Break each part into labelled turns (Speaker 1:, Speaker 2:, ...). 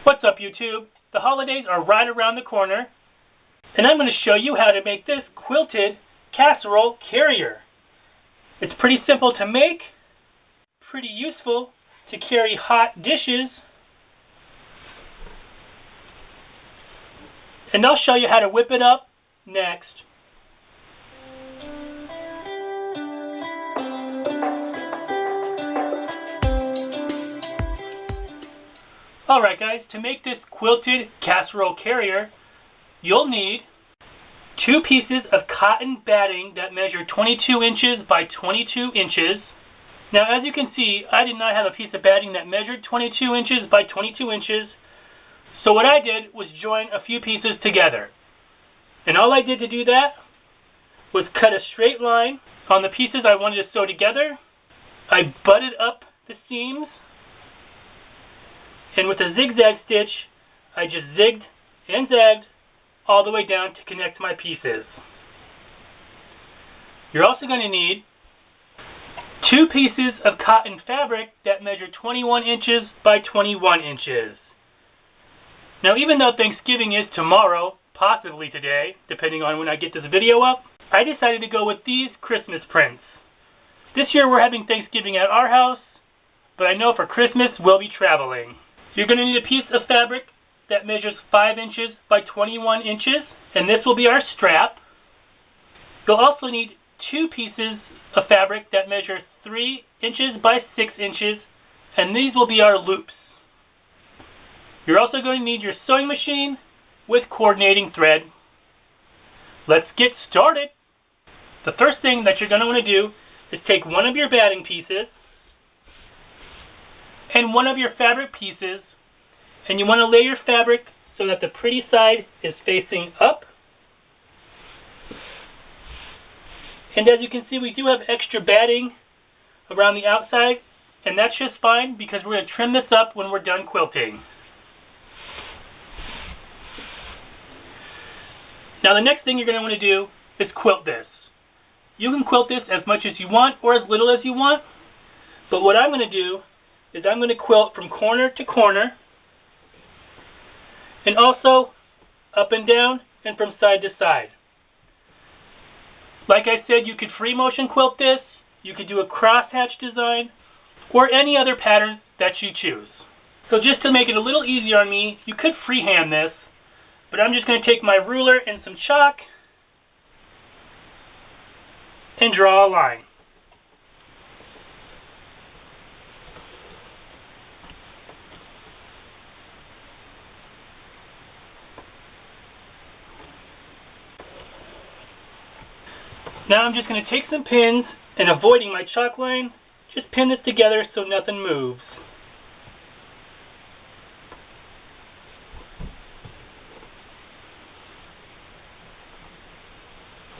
Speaker 1: What's up, YouTube? The holidays are right around the corner, and I'm going to show you how to make this quilted casserole carrier. It's pretty simple to make, pretty useful to carry hot dishes, and I'll show you how to whip it up next. Alright guys, to make this quilted casserole carrier, you'll need 2 pieces of cotton batting that measure 22 inches by 22 inches. Now as you can see, I did not have a piece of batting that measured 22 inches by 22 inches, so what I did was join a few pieces together. And all I did to do that was cut a straight line on the pieces I wanted to sew together. I butted up the seams, and with a zigzag stitch, I just zigged and zagged all the way down to connect my pieces. You're also going to need 2 pieces of cotton fabric that measure 21 inches by 21 inches. Now, even though Thanksgiving is tomorrow, possibly today, depending on when I get this video up, I decided to go with these Christmas prints. This year we're having Thanksgiving at our house, but I know for Christmas we'll be traveling. You're going to need a piece of fabric that measures 5 inches by 21 inches, and this will be our strap. You'll also need 2 pieces of fabric that measure 3 inches by 6 inches, and these will be our loops. You're also going to need your sewing machine with coordinating thread. Let's get started. The first thing that you're going to want to do is take one of your batting pieces and one of your fabric pieces, and you want to lay your fabric so that the pretty side is facing up. And as you can see, we do have extra batting around the outside, and that's just fine because we're going to trim this up when we're done quilting. Now the next thing you're going to want to do is quilt this. You can quilt this as much as you want or as little as you want, but what I'm going to do is I'm going to quilt from corner to corner, and also up and down and from side to side. Like I said, you could free motion quilt this, you could do a crosshatch design, or any other pattern that you choose. So just to make it a little easier on me, you could freehand this, but I'm just going to take my ruler and some chalk and draw a line. Now I'm just going to take some pins, and avoiding my chalk line, just pin this together so nothing moves.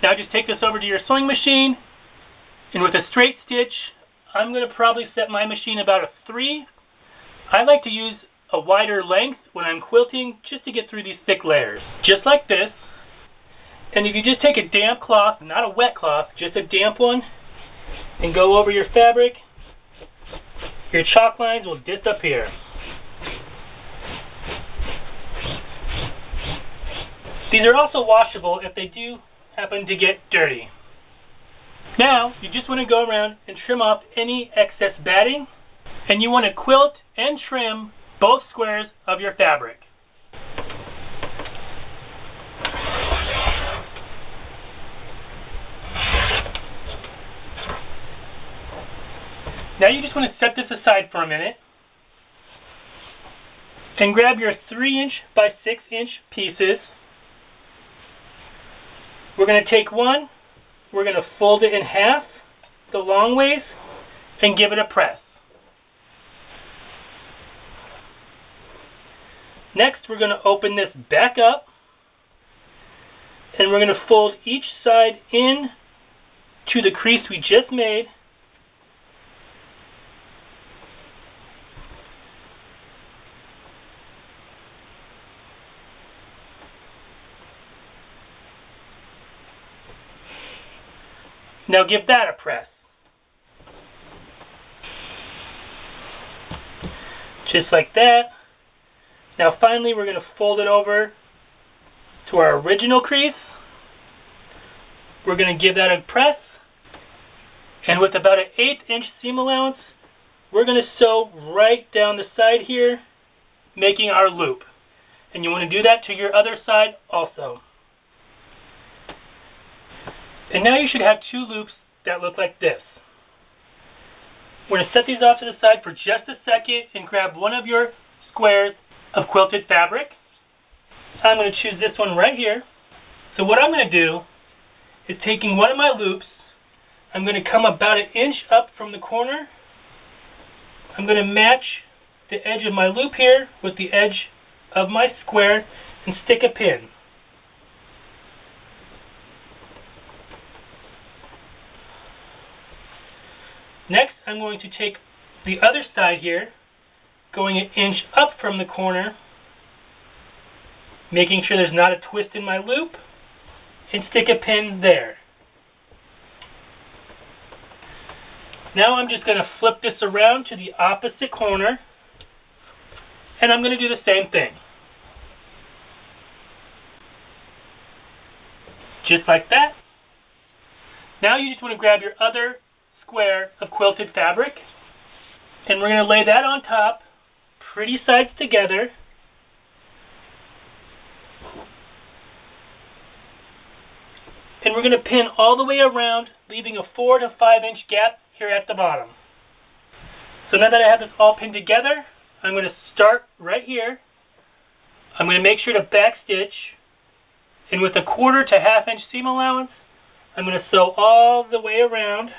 Speaker 1: Now just take this over to your sewing machine, and with a straight stitch, I'm going to probably set my machine about a 3. I like to use a wider length when I'm quilting just to get through these thick layers. Just like this. And if you just take a damp cloth, not a wet cloth, just a damp one, and go over your fabric, your chalk lines will disappear. These are also washable if they do happen to get dirty. Now, you just want to go around and trim off any excess batting, and you want to quilt and trim both squares of your fabric. Now you just want to set this aside for a minute and grab your 3-inch by 6-inch pieces. We're going to take one, we're going to fold it in half the long ways and give it a press. Next we're going to open this back up and we're going to fold each side in to the crease we just made. Now give that a press. Just like that. Now finally we're going to fold it over to our original crease. We're going to give that a press. And with about an 1/8 inch seam allowance, we're going to sew right down the side here, making our loop. And you want to do that to your other side also. And now you should have 2 loops that look like this. We're going to set these off to the side for just a second and grab one of your squares of quilted fabric. I'm going to choose this one right here. So what I'm going to do is taking one of my loops, I'm going to come about 1 inch up from the corner. I'm going to match the edge of my loop here with the edge of my square and stick a pin. Next, I'm going to take the other side here, going 1 inch up from the corner, making sure there's not a twist in my loop, and stick a pin there. Now I'm just going to flip this around to the opposite corner, and I'm going to do the same thing. Just like that. Now you just want to grab your other square of quilted fabric, and we're going to lay that on top, pretty sides together. And we're going to pin all the way around, leaving a 4 to 5 inch gap here at the bottom. So now that I have this all pinned together, I'm going to start right here. I'm going to make sure to back stitch, and with a 1/4 to 1/2 inch seam allowance, I'm going to sew all the way around,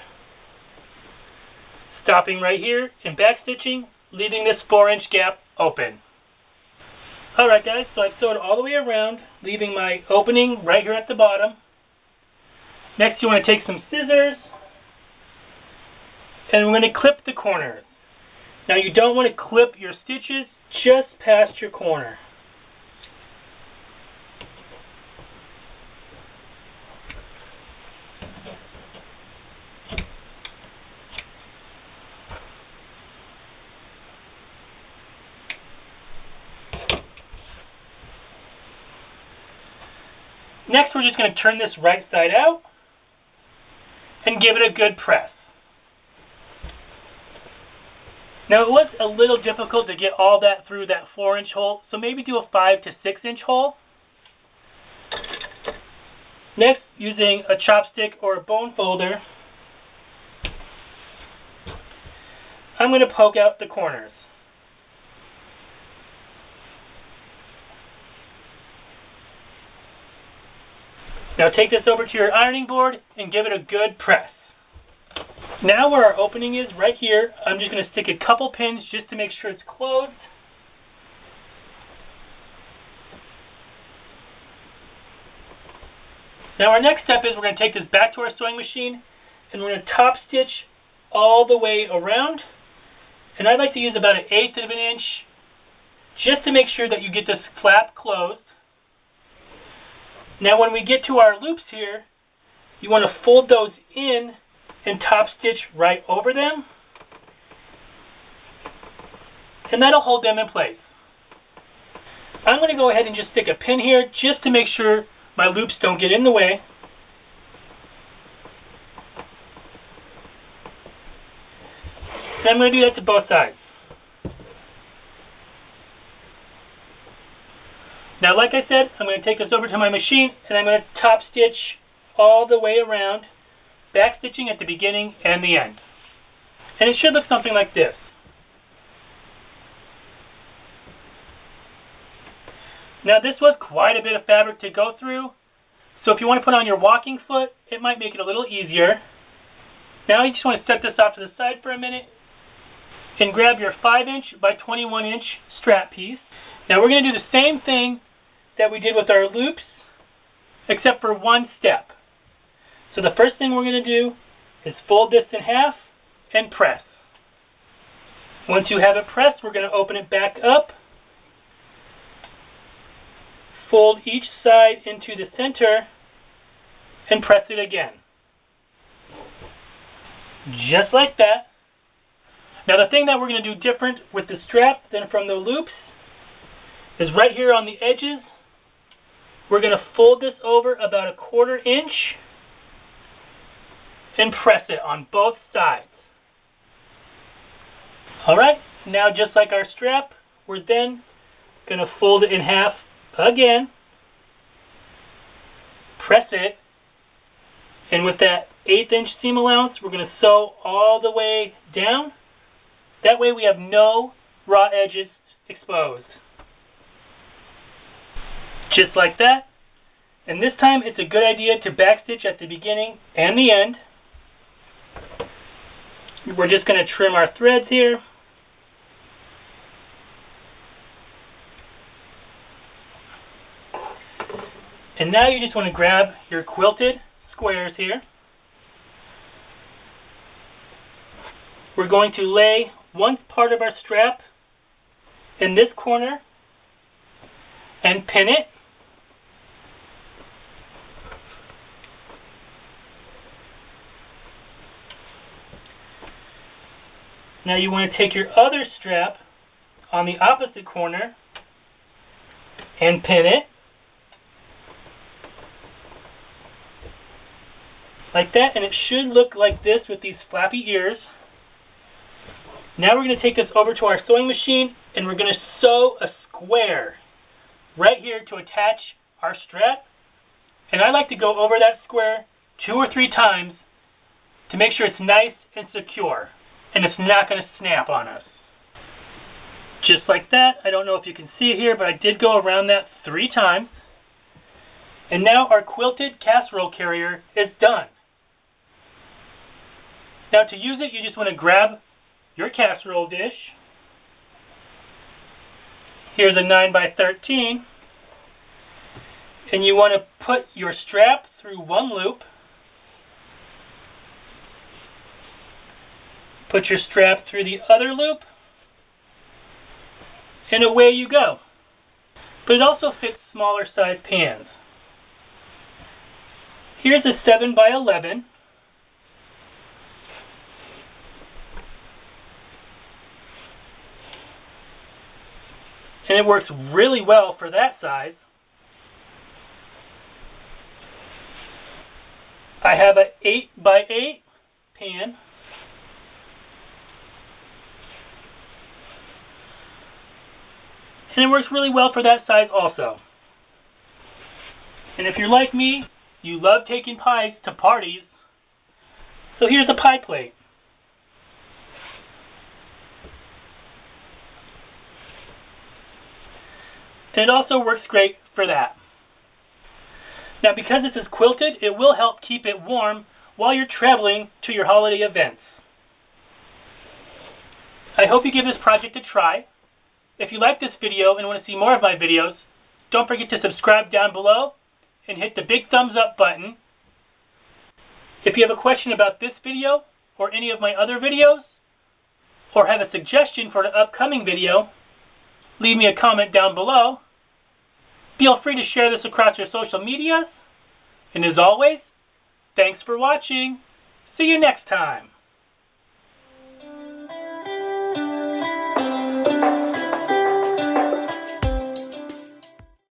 Speaker 1: stopping right here and back stitching, leaving this 4 inch gap open. Alright guys, so I've sewed all the way around, leaving my opening right here at the bottom. Next you want to take some scissors, and we're going to clip the corners. Now you don't want to clip your stitches just past your corner. Next, we're just going to turn this right side out and give it a good press. Now, it was a little difficult to get all that through that 4 inch hole, so maybe do a 5 to 6 inch hole. Next, using a chopstick or a bone folder, I'm going to poke out the corners. Now take this over to your ironing board and give it a good press. Now where our opening is, right here, I'm just going to stick a couple pins just to make sure it's closed. Now our next step is we're going to take this back to our sewing machine and we're going to top stitch all the way around. And I like to use about 1/8 of an inch just to make sure that you get this flap closed. Now when we get to our loops here, you want to fold those in and top stitch right over them. And that'll hold them in place. I'm going to go ahead and just stick a pin here just to make sure my loops don't get in the way. And I'm going to do that to both sides. Now, like I said, I'm going to take this over to my machine and I'm going to top stitch all the way around, back stitching at the beginning and the end. And it should look something like this. Now, this was quite a bit of fabric to go through, so if you want to put on your walking foot, it might make it a little easier. Now, you just want to set this off to the side for a minute and grab your 5 inch by 21 inch strap piece. Now, we're going to do the same thing that we did with our loops, except for one step. So the first thing we're going to do is fold this in half and press. Once you have it pressed, we're going to open it back up, fold each side into the center, and press it again. Just like that. Now the thing that we're going to do different with the strap than from the loops is right here on the edges. We're going to fold this over about 1/4 inch and press it on both sides. Alright, now just like our strap, we're then going to fold it in half again, press it, and with that 1/8 inch seam allowance, we're going to sew all the way down. That way we have no raw edges exposed. Just like that. And this time it's a good idea to backstitch at the beginning and the end. We're just going to trim our threads here. And now you just want to grab your quilted squares here. We're going to lay one part of our strap in this corner and pin it. Now you want to take your other strap on the opposite corner and pin it. Like that, and it should look like this with these flappy ears. Now we're going to take this over to our sewing machine and we're going to sew a square right here to attach our strap. And I like to go over that square 2 or 3 times to make sure it's nice and secure and it's not going to snap on us. Just like that. I don't know if you can see it here, but I did go around that 3 times. And now our quilted casserole carrier is done. Now to use it, you just want to grab your casserole dish. Here's a 9x13. And you want to put your strap through one loop. Put your strap through the other loop. And away you go. But it also fits smaller size pans. Here's a 7x11. And it works really well for that size. I have an 8x8 pan. And it works really well for that size also. And if you're like me, you love taking pies to parties. So here's a pie plate. And it also works great for that. Now because this is quilted, it will help keep it warm while you're traveling to your holiday events. I hope you give this project a try. If you like this video and want to see more of my videos, don't forget to subscribe down below and hit the big thumbs up button. If you have a question about this video or any of my other videos, or have a suggestion for an upcoming video, leave me a comment down below. Feel free to share this across your social medias. And as always, thanks for watching. See you next time.